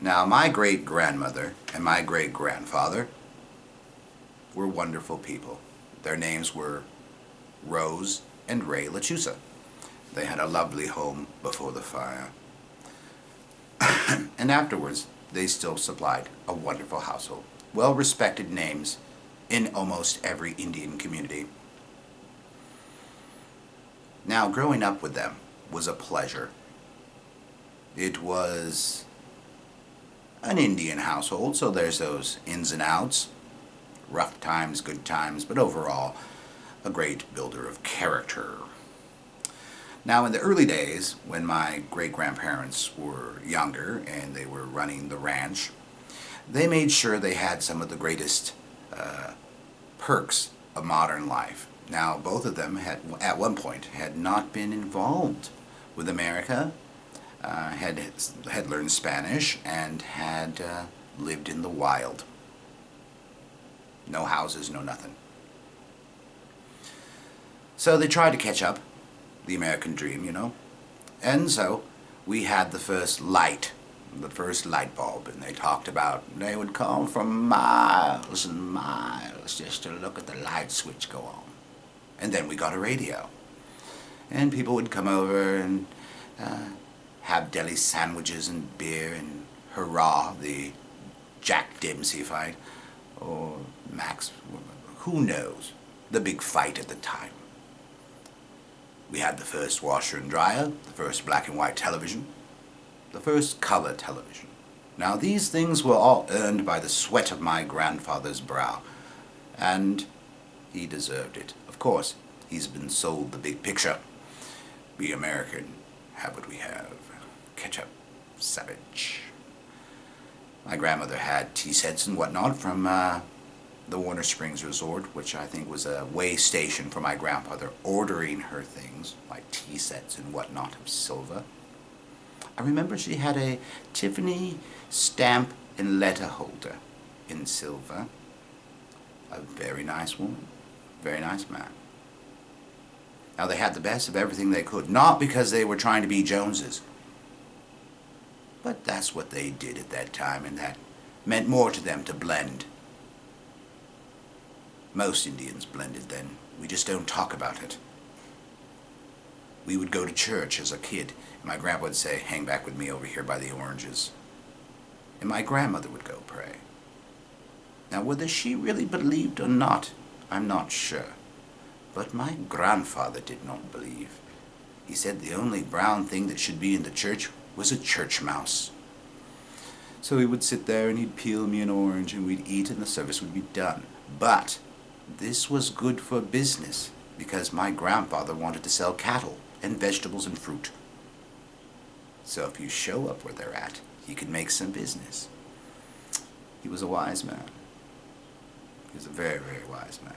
Now, my great-grandmother and my great-grandfather were wonderful people. Their names were Rose and Ray Lechusa. They had a lovely home before the fire. And afterwards, they still supplied a wonderful household. Well-respected names in almost every Indian community. Now, growing up with them was a pleasure. It was an Indian household, so there's those ins and outs, rough times, good times, but overall, a great builder of character. Now, in the early days, when my great-grandparents were younger and they were running the ranch, they made sure they had some of the greatest perks of modern life. Now, both of them had, at one point, had not been involved with America, had learned Spanish, and had lived in the wild. No houses, no nothing. So they tried to catch up, the American dream, you know. And so we had the first light bulb, and they talked about they would come from miles and miles just to look at the light switch go on. And then we got a radio, and people would come over and have deli sandwiches and beer and hurrah, the Jack Dempsey fight, or Max, who knows, the big fight at the time. We had the first washer and dryer, the first black and white television, the first color television. Now, these things were all earned by the sweat of my grandfather's brow, and he deserved it. Of course, he's been sold the big picture. Be American, have what we have. Ketchup, savage. My grandmother had tea sets and whatnot from the Warner Springs Resort, which I think was a way station for my grandfather ordering her things, like tea sets and whatnot of silver. I remember she had a Tiffany stamp and letter holder in silver. A very nice woman, very nice man. Now, they had the best of everything they could, not because they were trying to be Joneses, but that's what they did at that time, and that meant more to them to blend. Most Indians blended then. We just don't talk about it. We would go to church as a kid, and my grandpa would say, "Hang back with me over here by the oranges." And my grandmother would go pray. Now, whether she really believed or not, I'm not sure. But my grandfather did not believe. He said the only brown thing that should be in the church was a church mouse. So he would sit there and he'd peel me an orange and we'd eat and the service would be done. But this was good for business because my grandfather wanted to sell cattle and vegetables and fruit. So if you show up where they're at, he could make some business. He was a wise man. He was a very, very wise man.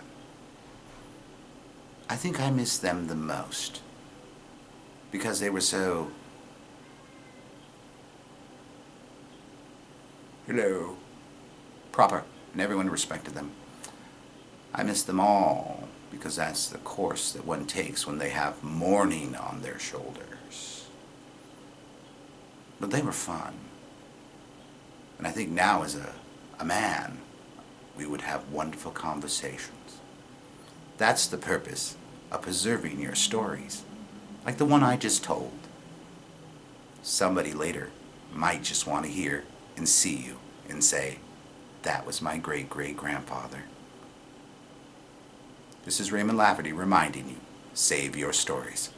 I think I miss them the most because they were so, proper, and everyone respected them. I miss them all because that's the course that one takes when they have mourning on their shoulders. But they were fun. And I think now as a man, we would have wonderful conversations. That's the purpose of preserving your stories, like the one I just told. Somebody later might just want to hear and see you and say, "That was my great-great-grandfather." This is Raymond Lafferty reminding you, save your stories.